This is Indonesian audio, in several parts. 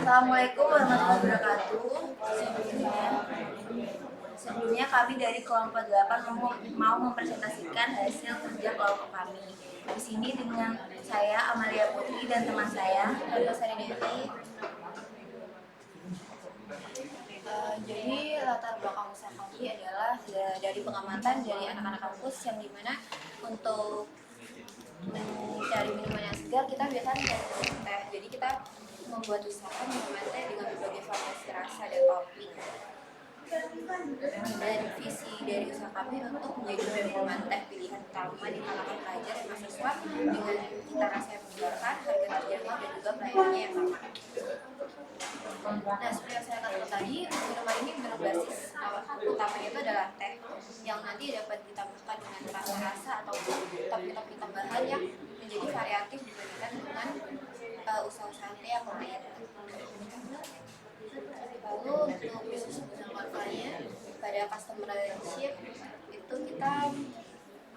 Assalamualaikum warahmatullahi wabarakatuh. Sebelumnya kami dari kelompok 8 mau mempresentasikan hasil kerja kelompok kami. Di sini dengan saya Amalia Putri dan teman saya Sari Devi. Jadi latar belakang usaha kami adalah dari pengamatan dari anak-anak kampus yang dimana untuk mencari minuman yang segar kita biasanya teh. Jadi kita membuat usaha minuman teh dengan berbagai variasi rasa dan topping. Dan visi dari usaha kami untuk menjadi minuman teh pilihan utama di kalangan pelajar dan mahasiswa dengan cita rasa yang menyegarkan, harga terjangkau dan juga pelayanannya yang ramah. Nah, seperti yang saya katakan tadi, minuman ini berbasis utamanya itu adalah teh yang nanti dapat ditambahkan dengan rasa-rasa atau topping-topping tambahan yang menjadi variatif dibandingkan dengan usaha-usaha teh yang lain. Lalu untuk bisnis kontennya pada customer relationship itu kita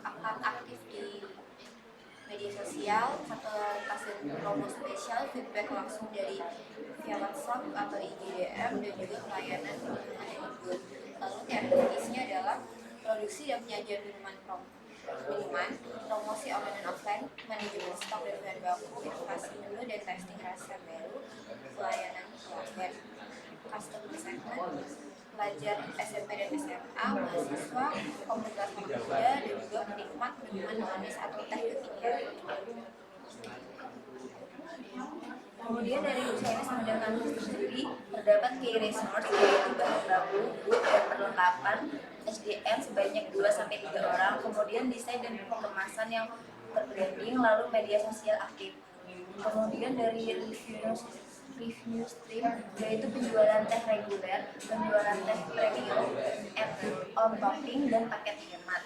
akan aktif di media sosial, kasih promo spesial, feedback langsung dari via WhatsApp atau IG DM dan juga pelayanan yang good. Lalu aktivitasnya adalah produksi dan penyajian minuman, promosi online dan offline, manajemen stok dan bahan baku, inovasi menu dan testing rasa baru, pelayanan pelanggan, customer segment, pelajar SMP dan SMA, mahasiswa, komunitas anak muda, dan juga penikmat minuman manis atau teh kekinian. Kemudian dari usaha ini sama dengan sendiri terdapat key resource yaitu bahan baku, good dan perlengkapan SDM sebanyak 2-3 orang, kemudian desain dan kemasan yang terbranding, lalu media sosial aktif. Kemudian dari revenue stream yaitu penjualan teh reguler, penjualan teh premium, add-on topping dan paket hemat.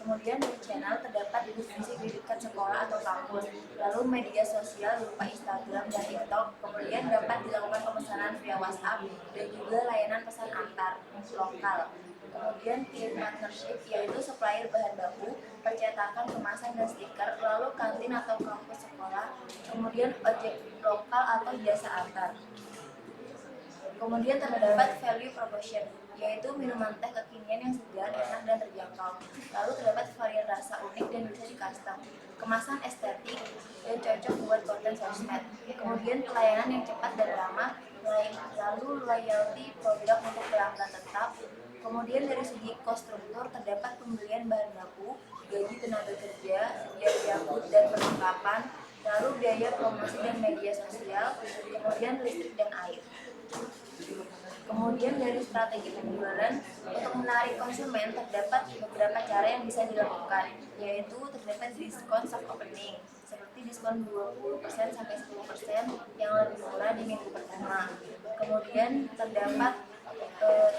Kemudian di channel terdapat divisi di dekat sekolah atau kampus, lalu media sosial berupa Instagram dan TikTok. Kemudian dapat dilakukan pemesanan via WhatsApp dan juga layanan pesan antar lokal. Kemudian peer partnership yaitu supplier bahan baku, percetakan kemasan dan stiker, lalu kantin atau kampus sekolah, kemudian ojek lokal atau jasa antar. Kemudian terdapat value proposition, yaitu minuman teh kekinian yang segar, enak dan terjangkau. Lalu terdapat varian rasa unik dan bisa di-custom, kemasan estetik dan cocok buat konten sosmed. Kemudian pelayanan yang cepat dan ramah, lalu loyalty program untuk pelanggan tetap. Kemudian dari segi cost struktur terdapat pembelian bahan baku, gaji tenaga kerja, biaya food dan perlengkapan, lalu biaya promosi dan media sosial, kemudian listrik dan air. Kemudian dari strategi penjualan untuk menarik konsumen terdapat beberapa cara yang bisa dilakukan, yaitu terdapat diskon soft opening seperti diskon 20% sampai 10% yang lebih murah di minggu pertama. Kemudian terdapat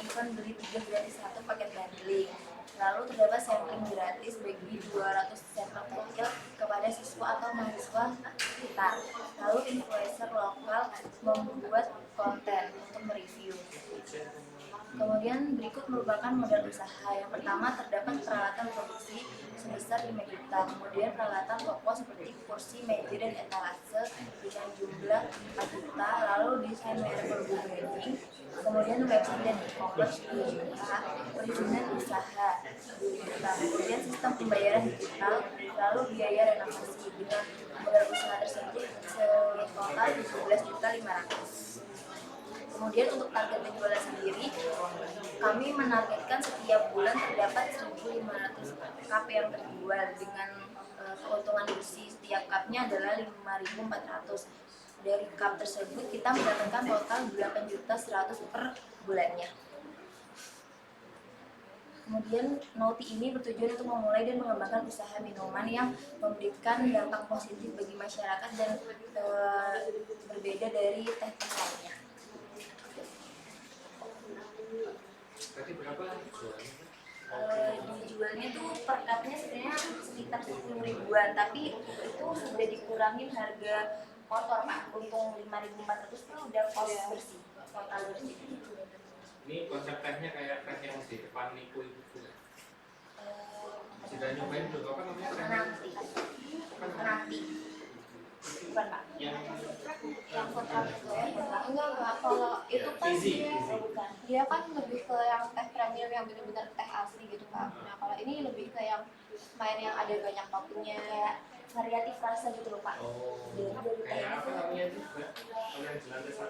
event beli 3 gratis 1 paket bundling. Lalu terdapat sampling gratis bagi 200 sampel kecil kepada siswa atau mahasiswa sekitar. Lalu influencer lokal membuat konten untuk mereview. Kemudian berikut merupakan modal usaha. Yang pertama terdapat peralatan produksi sebesar 5 juta. Kemudian peralatan toko seperti kursi, meja, dan etalase dengan jumlah 4 juta. Lalu desain wearable branding. Kemudian website dan e-commerce 2 juta. Perizinan usaha 2 juta. Kemudian sistem pembayaran digital. Lalu biaya renovasi dengan modal usaha tersebut setotal 17.500.000. Kemudian untuk target penjualan sendiri, kami menargetkan setiap bulan terdapat 1.500 cup yang terjual dengan keuntungan bersih setiap cupnya adalah 5.400. Dari cup tersebut kita mendapatkan total 8.100.000 per bulannya. Kemudian Noti ini bertujuan untuk memulai dan mengembangkan usaha minuman yang memberikan dampak positif bagi masyarakat dan berbeda dari teh lainnya. Berarti berapa Dijualnya tuh per cupnya sebenarnya sekitar 10.000-an, tapi itu sudah dikurangin harga kotor Pak. Untung 5.400 itu udah kos bersih, total bersih. ini konsep tehnya kayak teh yang di depan Niku itu. Sudah nyobain belum? Apa namanya tehnya? Nanti bukan Pak. Yang Yang kotak itu enggak kalau itu kan Easy. dia kan lebih ke yang teh premium yang benar-benar teh asli gitu Kak. Nah kalau ini lebih ke yang main yang ada banyak toppingnya, kayak variatif rasa gitu loh Pak. Oh, Jadi dari kayak teh apa itu namanya juga? Kalau yang di lantai 1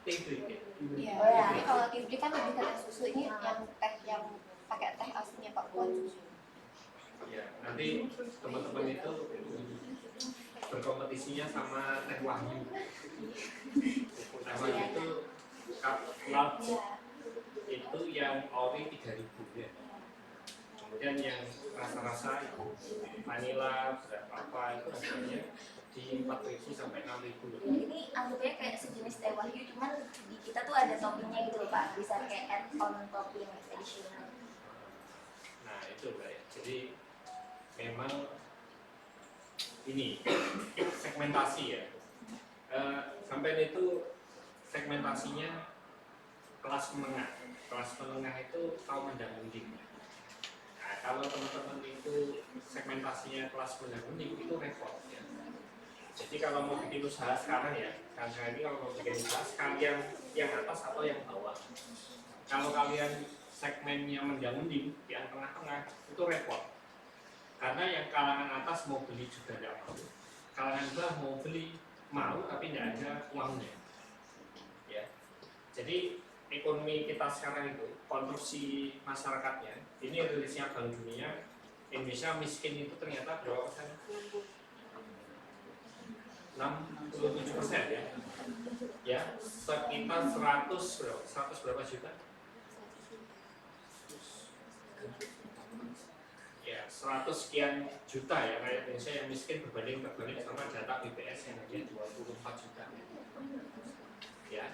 tea break ya? iya. Oh, ya. Jadi kalau tea break kan lebih ke teh susu, ini yang teh yang pakai teh aslinya Pak, bukan susu. Ya, nanti teman-teman itu berkompetisinya sama Teh Wahyu. Teh Wahyu itu cup large Iya. itu yang ori 3.000 ya. Kemudian yang rasa-rasa vanilla berapa apa itu harganya di 4.000 sampai 6.000 loh. Ya, ini anggapnya kayak sejenis teh wahyu, cuman di kita tuh ada toppingnya gitu loh Pak, bisa kayak add on topping additional. Nah itu Mbak ya. Jadi memang ini segmentasi ya. Sampai itu segmentasinya kelas menengah. Kelas menengah itu tahu mendang mending. Nah, kalau teman-teman itu segmentasinya kelas menengah mending itu repot ya. Jadi kalau mau bikin usaha sekarang ya, ini kalau mau bikin usaha sekalian yang atas atau yang bawah. Kalau kalian segmennya mendang mending yang tengah-tengah itu repot. Karena yang kalangan atas mau beli juga tidak mau, kalangan bawah mau beli mau tapi tidak ada uangnya. Ya, jadi ekonomi kita sekarang itu konsumsi masyarakatnya ini rilisnya Bank Dunia, Indonesia miskin itu ternyata berapa persen? 67% ya. Ya, sekitar 100 berapa juta? Ya, 100 sekian juta ya rakyat Indonesia yang miskin terbanding sama data BPS yang hanya 24 juta. Ya.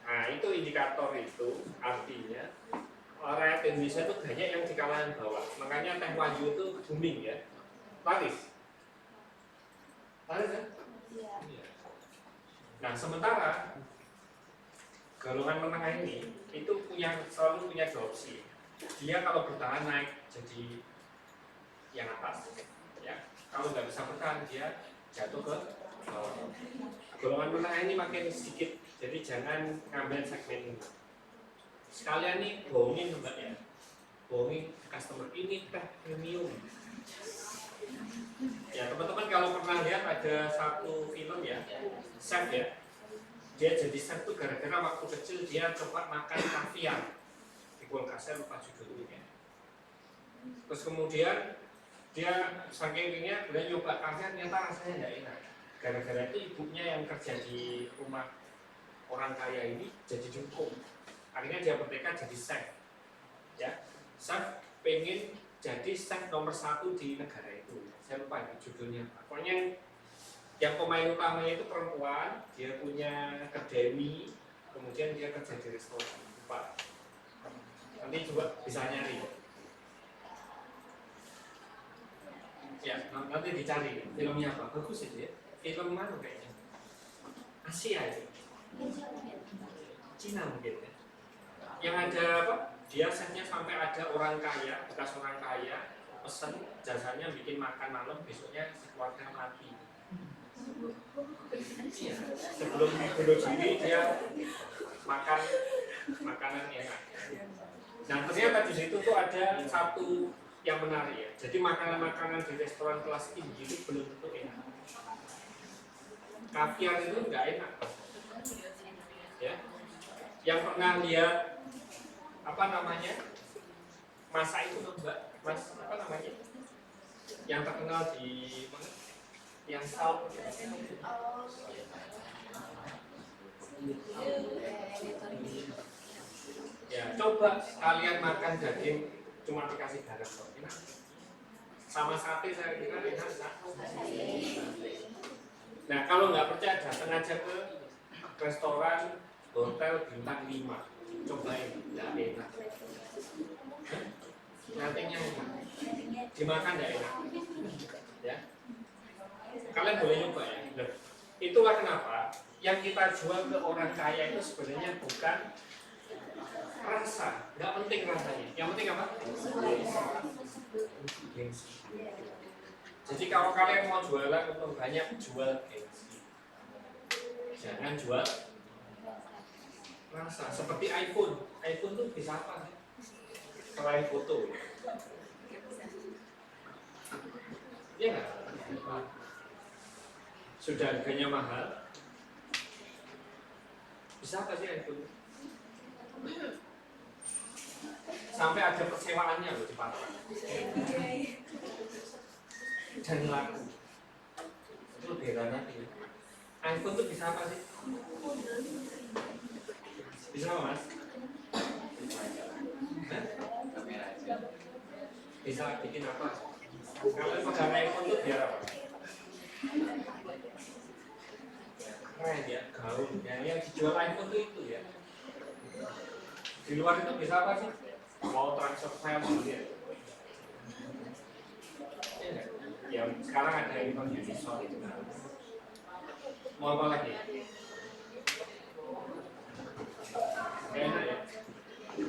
Nah, itu indikator itu artinya rakyat Indonesia itu banyak yang di kalangan bawah. Makanya Teh Wahyu itu booming ya. Laris kan? Iya. Nah, sementara golongan menengah ini itu selalu punya dua opsi. Dia kalau bertahan naik jadi yang atas, ya. Kalau nggak bisa bertahan dia jatuh ke bawah. Golongan menengah ini makin sedikit, jadi jangan ngambil segmen ini. Sekalian nih bohongin Mbak ya, bohongin customer ini teh premium. Ya teman-teman kalau pernah lihat ada satu film ya, chef ya, dia jadi chef tuh gara-gara waktu kecil dia coba makan kaviar di kulkasnya, lupa judulnya. Terus kemudian dia saking ingin dia nyoba kaviar, ternyata rasanya tidak enak. Gara-gara itu ibunya yang kerja di rumah orang kaya ini jadi dukung. Akhirnya dia bertekad jadi chef. Ya, chef pengen jadi chef nomor 1 di negara itu. Saya lupa judulnya. Pokoknya yang pemain utamanya itu perempuan, dia punya kedai mie, kemudian dia kerja di restoran. Lupa. Nanti coba bisa nyari. Ya, nanti dicari filmnya apa. Bagus itu ya. Film mana kayaknya? Asia itu. Cina mungkin ya. Yang ada apa? Dia chefnya sampai ada orang kaya, bekas orang kaya pesen jasanya bikin makan malam, besoknya sekeluarga mati. Iya. Sebelum bunuh diri dia makan makanan enak. Nah ternyata di situ tuh ada satu yang menarik ya. Jadi makanan-makanan di restoran kelas tinggi itu belum tentu enak. Kaviar itu nggak enak. Ya. Yang pernah lihat apa namanya masa itu Mbak, Mas apa namanya yang terkenal di mana? Yang salt ya coba kalian makan daging cuma dikasih garam enak. Sama sate saya kira enak. Nah kalau nggak percaya datang aja ke restoran hotel bintang 5, cobain, nggak enak. Nantinya enak, dimakan nggak enak. Ya, kalian boleh nyoba ya. Loh, itulah kenapa yang kita jual ke orang kaya itu sebenarnya bukan rasa, nggak penting rasanya. Yang penting apa? Gengsi. Jadi kalau kalian mau jualan untuk banyak, jual gengsi. Jangan jual rasa. Seperti iPhone. iPhone tuh bisa apa sih? Selain foto. Iya nggak? Sudah harganya mahal. Bisa apa sih iPhone? Sampai ada persewaannya loh di pasar. Dan laku. Itu beda nanti. iPhone tuh bisa apa sih? Bisa apa mas? Bisa bikin apa? Kalau pegang iPhone tuh biar apa? Keren ya, gaun. Yang dijual iPhone tuh itu ya. Di luar itu bisa apa sih? Mau transfer file gitu ya. Ya sekarang ada iPhone Unisol itu kan. Mau apa lagi? Enak ya.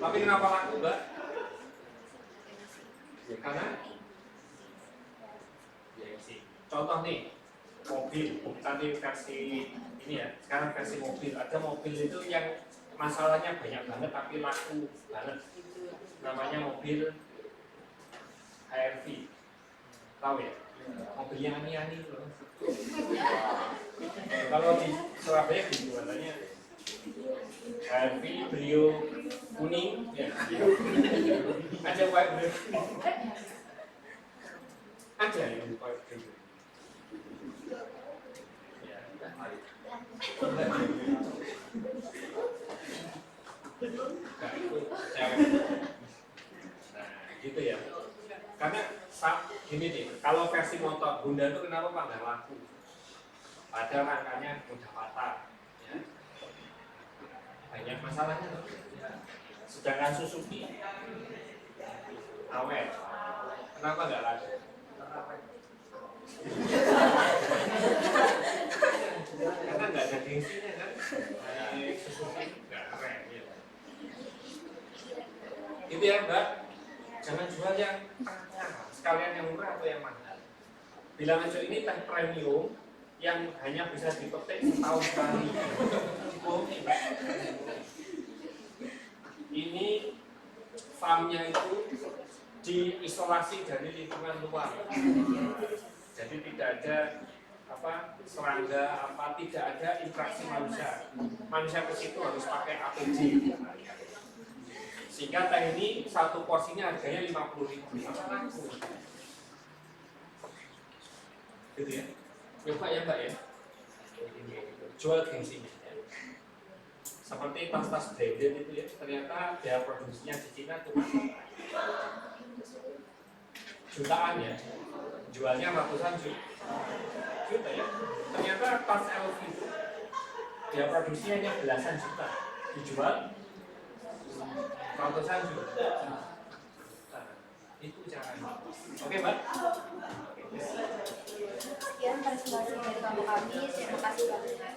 Tapi kenapa laku mbak? Ya, karena ya sih. Contoh nih mobil. Tadi versi ini ya. Sekarang versi mobil. Ada mobil itu yang masalahnya banyak banget tapi laku banget. Namanya mobil HRV. Tahu ya? Mobilnya ani-ani itu loh. Kalau di Surabaya gitu katanya HRV Brio kuning ya. Ada white Brio ada yang white Brio ya. Nah, itu cewek. Nah gitu ya. Karena gini nih, kalau versi motor Honda itu kenapa Pak nggak laku? Ada rangkanya mudah patah, ya. Banyak masalahnya loh. Sedangkan Suzuki awet, kenapa nggak laku? Karena nggak ada gengsinya kan, Suzuki nggak keren ya. Itu ya Mbak, jangan jual yang sekalian yang murah atau yang mahal. Bilang aja ini teh premium yang hanya bisa dipetik setahun sekali. Ini farmnya itu diisolasi dari lingkungan luar. Jadi tidak ada serangga tidak ada interaksi manusia. Manusia ke situ harus pakai APD. Sehingga teh ini satu porsinya harganya 50.000. Masa laku? Gitu ya. Coba ya Mbak ya. Jual gengsinya. Ya. Seperti tas-tas branded itu ya. Ternyata biaya produksinya di Cina cuma jutaan ya. Jualnya ratusan juta ya. Ternyata tas LV itu biaya produksinya hanya belasan juta. Dijual ratusan juta. Nah, itu caranya. Oke Mbak. Sekian presentasi dari kamu kami. Terima kasih banyak.